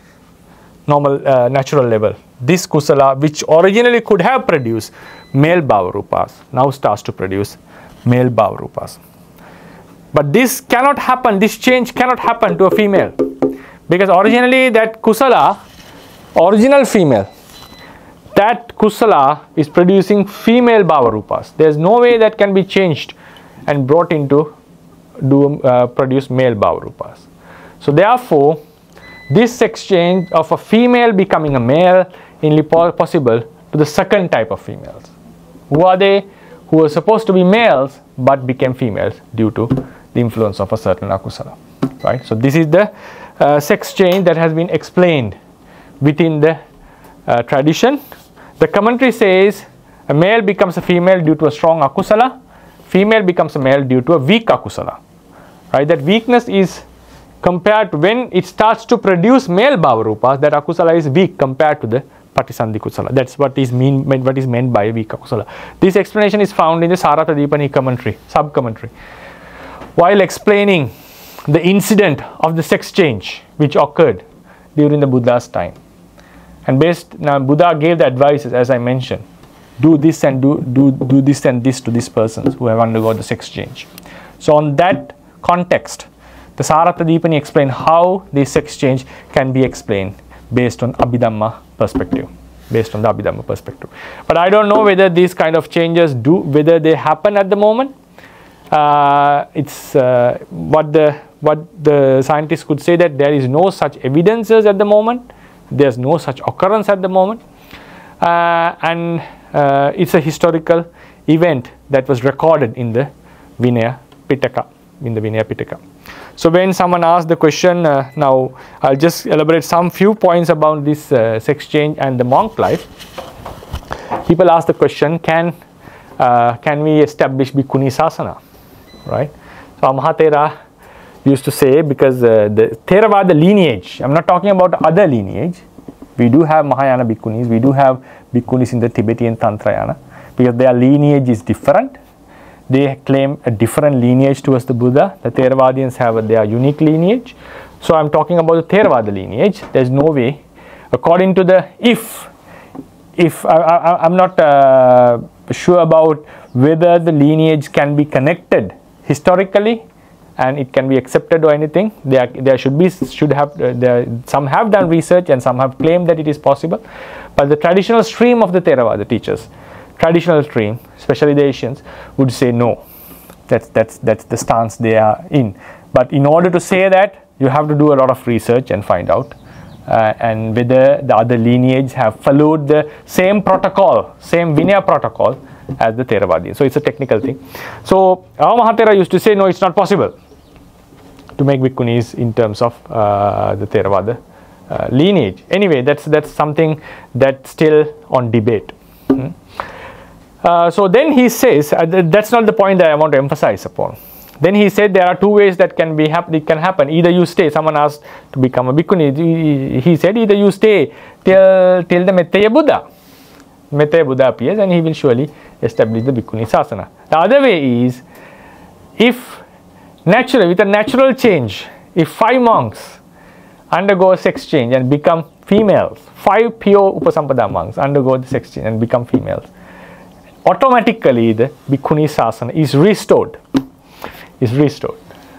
normal natural level. This kusala, which originally could have produced male bhavarupas, now starts to produce male bhavarupas. But this cannot happen, this change cannot happen to a female, because originally that kusala, original female, that kusala is producing female bhavarupas. There is no way that can be changed and brought into produce male bhavarupas. So therefore, this exchange of a female becoming a male is only possible to the second type of females. Who are they? Who were supposed to be males but became females due to the influence of a certain akusala. Right? So this is the sex change that has been explained within the tradition. The commentary says a male becomes a female due to a strong akusala, female becomes a male due to a weak akusala. Right? That weakness is compared to when it starts to produce male bhavarupas, that akusala is weak compared to the patisandhi kusala. That's what is meant by weak akusala. This explanation is found in the Saratadipani commentary, sub-commentary, while explaining the incident of the sex change which occurred during the Buddha's time. And now Buddha gave the advices, as I mentioned, do this and do this and this to these persons who have undergone the sex change. So on that context, the Saratadipani explained how this sex change can be explained based on Abhidhamma perspective, based on the Abhidhamma perspective. But I don't know whether these kind of changes whether they happen at the moment. It's what the scientists could say, that there is no such evidences at the moment. There's no such occurrence at the moment, and it's a historical event that was recorded in the Vinaya Pitaka. So when someone asks the question, now I'll just elaborate some few points about this sex change and the monk life. People ask the question, can we establish Bhikkhuni Sasana, right? So Mahathera used to say, because the Theravada lineage, I'm not talking about other lineage, we do have Mahayana Bhikkhunis, we do have Bhikkhunis in the Tibetan Tantrayana, because their lineage is different. They claim a different lineage towards the Buddha. The Theravadians have their unique lineage. So I'm talking about the Theravada lineage. There's no way, according to the, if I'm not sure about whether the lineage can be connected historically and it can be accepted or anything. Some have done research and some have claimed that it is possible. But the traditional stream of the Theravada teachers, traditional stream, especially the Asians, would say no. That's the stance they are in. But in order to say that, you have to do a lot of research and find out and whether the other lineage have followed the same protocol, same Vinaya protocol as the Theravadians. So it's a technical thing. So our Mahathera used to say, no, it's not possible to make Bhikkhunis in terms of the Theravada lineage. Anyway, that's something that's still on debate. So then he says, that's not the point that I want to emphasize upon. Then he said there are two ways that it can happen. Either you stay, someone asked to become a bhikkhuni, he said either you stay till the Mettaya Buddha. Mettaya Buddha appears and he will surely establish the bhikkhuni sasana. The other way is, if naturally, with a natural change, if 5 monks undergo a sex change and become females, 5 pure Upasampada monks undergo the sex change and become females, automatically the bhikkhuni sasana is restored.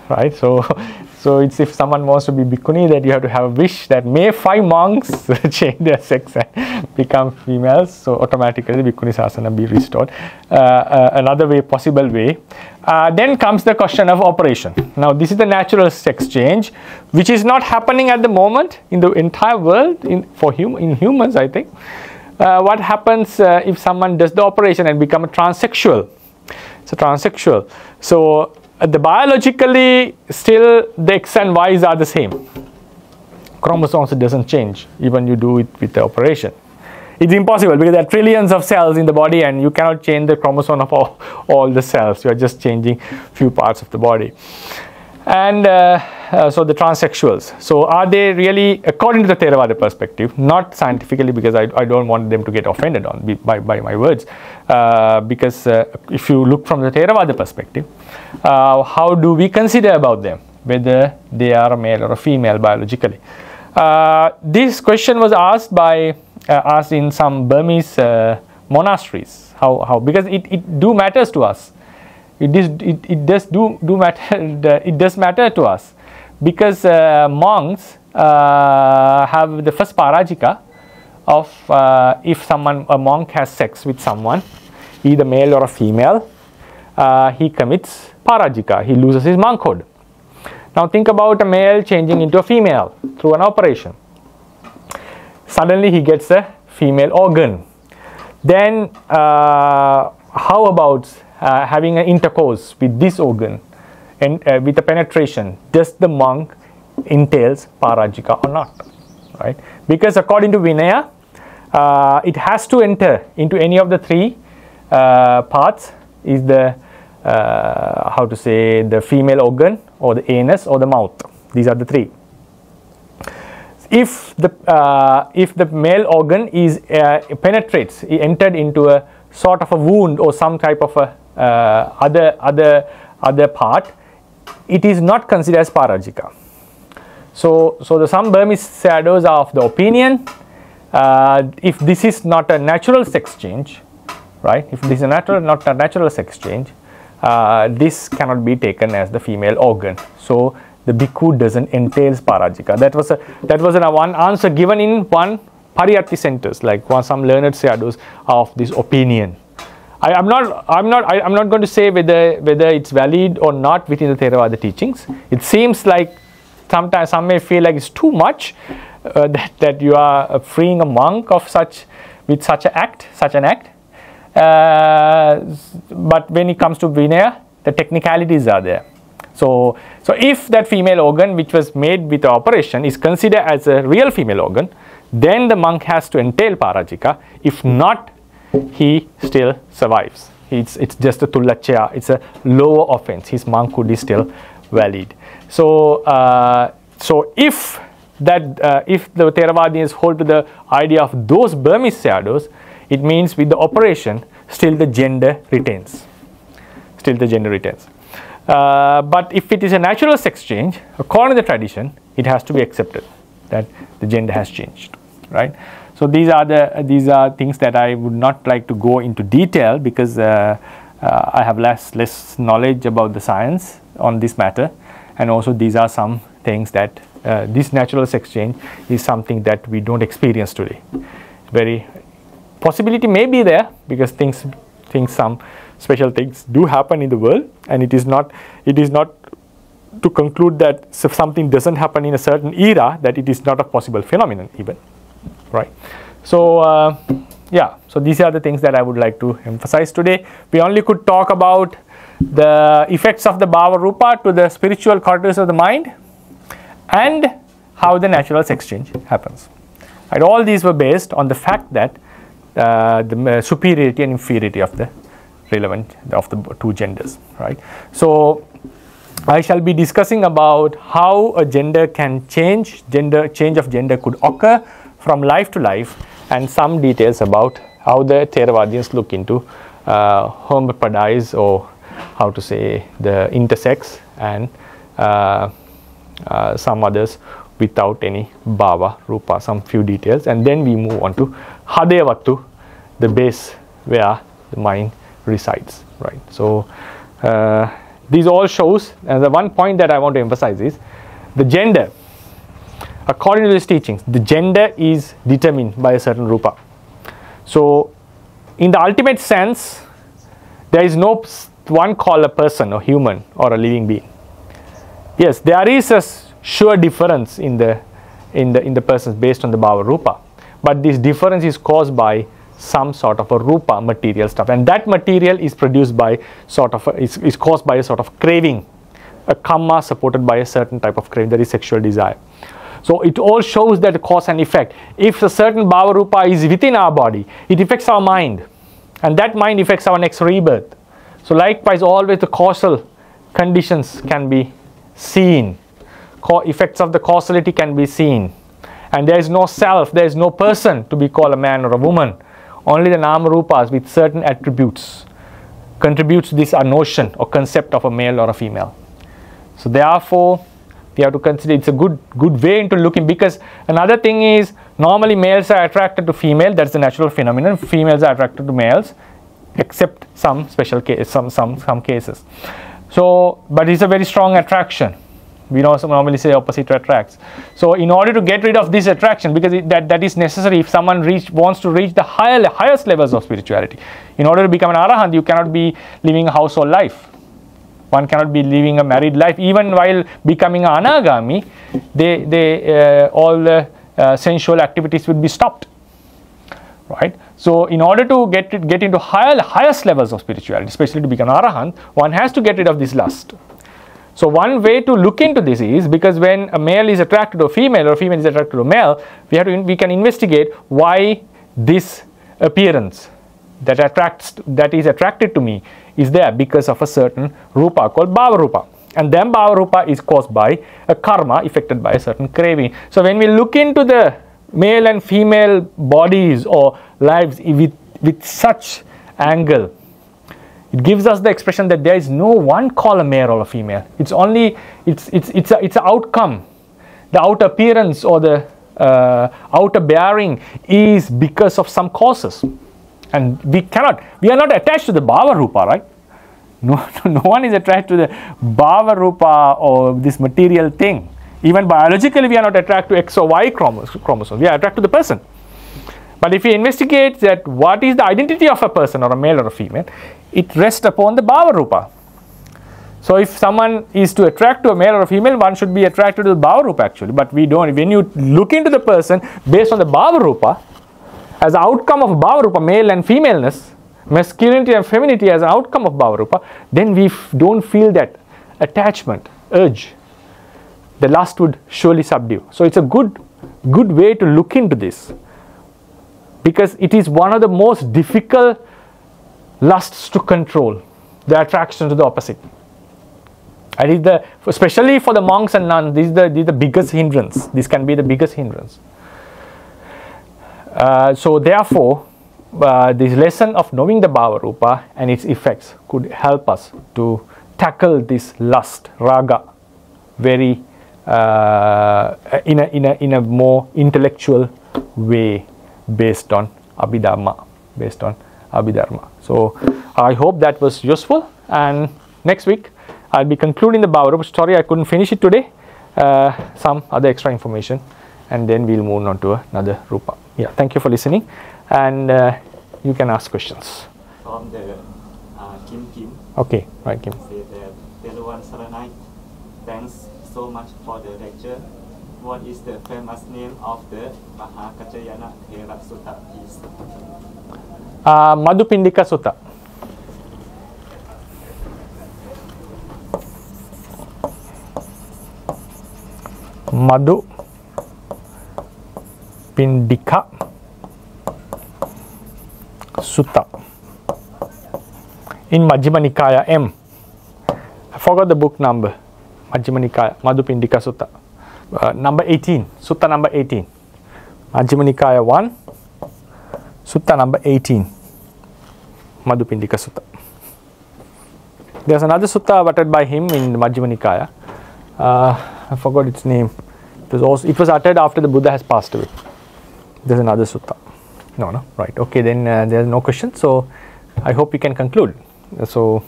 Right? So it's, if someone wants to be bhikkhuni, that you have to have a wish that may 5 monks change their sex and become females, so automatically the bhikkhuni sasana be restored. Another way, possible way. Then comes the question of operation. Now this is the natural sex change, which is not happening at the moment in the entire world in humans, I think. What happens if someone does the operation and become a transsexual? So transsexual. So the biologically still the X and Y's are the same. Chromosomes, it doesn't change even you do it with the operation. It's impossible because there are trillions of cells in the body and you cannot change the chromosome of all the cells. You are just changing few parts of the body. And so the transsexuals. So are they really, according to the Theravada perspective, not scientifically, because I don't want them to get offended by my words, because if you look from the Theravada perspective, how do we consider about them, whether they are a male or a female biologically? This question was asked in some Burmese monasteries. How? Because it do matters to us. It does matter to us, because monks have the first parajika of if a monk has sex with someone, either male or a female, he commits parajika, he loses his monkhood. Now think about a male changing into a female through an operation. Suddenly he gets a female organ. Then how about having an intercourse with this organ and with a penetration? Does the monk entails parajika or not? Right? Because according to Vinaya, it has to enter into any of the 3 parts, is the the female organ or the anus or the mouth. These are the 3. If the male organ is penetrates, entered into a sort of a wound or some type of a other part, it is not considered as parajika. So some Burmese sayadaws are of the opinion, if this is not a natural sex change, right? If this is not a natural sex change, this cannot be taken as the female organ. So the bhikkhu doesn't entails parajika. That was one answer given in one pariyatti centers, like some learned sayadaws are of this opinion. I'm not going to say whether it's valid or not within the Theravada teachings. It seems like sometimes some may feel like it's too much that you are freeing a monk of such an act. But when it comes to Vinaya, the technicalities are there. So if that female organ which was made with the operation is considered as a real female organ, then the monk has to entail parajika. If not, he still survives. It's just a tullachaya. It's a lower offense. His monkhood is still valid. So if the Theravadians hold to the idea of those Burmese sayadaws, it means with the operation, still the gender retains. But if it is a natural sex change, according to the tradition, it has to be accepted that the gender has changed, right? So these are things that I would not like to go into detail, because I have less knowledge about the science on this matter, and also these are some things that this natural sex change is something that we don't experience today. Very possibility may be there, because some special things do happen in the world, and it is not to conclude that if something doesn't happen in a certain era, that it is not a possible phenomenon even, right? So so these are the things that I would like to emphasize today. We only could talk about the effects of the Bhāvarūpa to the spiritual corridors of the mind, and how the natural sex change happens. Right? All these were based on the fact that the superiority and inferiority of the relevant of the 2 genders, right? So I shall be discussing about how a gender can change of gender could occur from life to life, and some details about how the Theravadians look into hermaphrodites, or how to say the intersex, and some others without any Bhāvarūpa, some few details, and then we move on to Hadevattu, the base where the mind resides, right? So these all shows, and the one point that I want to emphasize is the gender. According to these teachings, the gender is determined by a certain Rūpa. So in the ultimate sense, there is no one called a person or human or a living being. Yes, there is a sure difference in the persons based on the Bhāvarūpa, but this difference is caused by some sort of a Rūpa material stuff, and that material is produced by is caused by a sort of craving, a karma supported by a certain type of craving, that is sexual desire. So it all shows that the cause and effect. If a certain Bhāvarūpa is within our body, it affects our mind, and that mind affects our next rebirth. So likewise, always the causal conditions can be seen. Effects of the causality can be seen, and there is no self, there is no person to be called a man or a woman. Only the nama rupas with certain attributes contributes to this notion or concept of a male or a female. So therefore, we have to consider it's a good way into looking, because another thing is normally males are attracted to female. That's the natural phenomenon. Females are attracted to males, except some special case, some cases. So, but it's a very strong attraction. We also normally say opposite attracts. So in order to get rid of this attraction, because that is necessary if someone wants to reach the highest levels of spirituality. In order to become an arahant, you cannot be living a household life. One cannot be living a married life. Even while becoming an anagami, all the sensual activities would be stopped. Right? So in order to get into highest levels of spirituality, especially to become an arahant, one has to get rid of this lust. So one way to look into this is, because when a male is attracted to a female or a female is attracted to a male, we can investigate why this appearance that is attracted to me is there, because of a certain Rūpa called Bhāvarūpa. And then Bhāvarūpa is caused by a karma affected by a certain craving. So when we look into the male and female bodies or lives with such angle, it gives us the expression that there is no one called a male or a female. It's only it's an outcome. The outer appearance or the outer bearing is because of some causes, and we are not attached to the Bhāvarūpa, right? No one is attached to the Bhāvarūpa or this material thing. Even biologically, we are not attracted to X or Y chromosomes. We are attracted to the person. But if we investigate that what is the identity of a person or a male or a female, it rests upon the Bhāvarūpa. So if someone is to attract to a male or a female, one should be attracted to the Bhāvarūpa actually. But we don't. When you look into the person based on the Bhāvarūpa, as an outcome of Bhāvarūpa, male and femaleness, masculinity and femininity as an outcome of Bhāvarūpa, then we don't feel that attachment, urge. The lust would surely subdue. So it's a good way to look into this, because it is one of the most difficult lusts to control, the attraction to the opposite. And especially for the monks and nuns, this is the biggest hindrance. This can be the biggest hindrance. So therefore, this lesson of knowing the Bhāvarūpa and its effects could help us to tackle this lust, raga, very in a more intellectual way, based on Abhidharma. So I hope that was useful, and next week I'll be concluding the Bhāvarūpa. Sorry I couldn't finish it today. Some other extra information, and then we'll move on to another Rūpa. Yeah, thank you for listening, and you can ask questions. From the Kim. Okay, right, Kim. Thanks so much for the lecture. What is the famous name of the Mahākacayana Thera Sutta piece? Madhupindika Sutta. Madhupindika Sutta. In Majjhima Nikaya M. I forgot the book number. Majjhima Nikaya, Madhupindika Sutta. Number 18, Sutta number 18. Majjhima Nikaya 1, Sutta number 18, Madhupindika Sutta. There's another sutta uttered by him in the Majjhima Nikaya. I forgot its name. It was uttered after the Buddha has passed away. There's another sutta. No, right. Okay, then there's no question. So I hope we can conclude. So,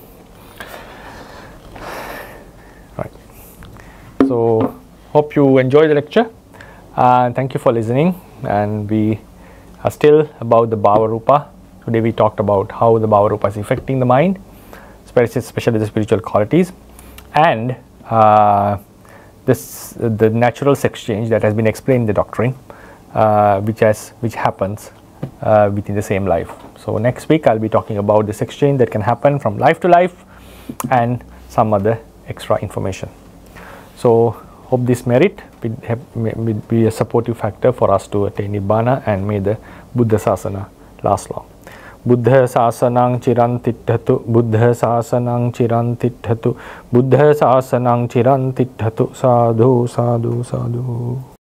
right. So hope you enjoy the lecture. Thank you for listening. And we are still about the Bhāvarūpa. Today we talked about how the Bhāvarūpa is affecting the mind, especially the spiritual qualities, and the natural sex change that has been explained in the doctrine, which happens within the same life. So next week I'll be talking about the sex change that can happen from life to life and some other extra information. So hope this merit will be a supportive factor for us to attain Nibbana, and may the Buddha Sasana last long. Buddha Sasanang Chirantithatu, Buddha Sasanang Chirantithatu, Buddha Sasanang Chirantithatu, Sadhu, Sadhu, Sadhu.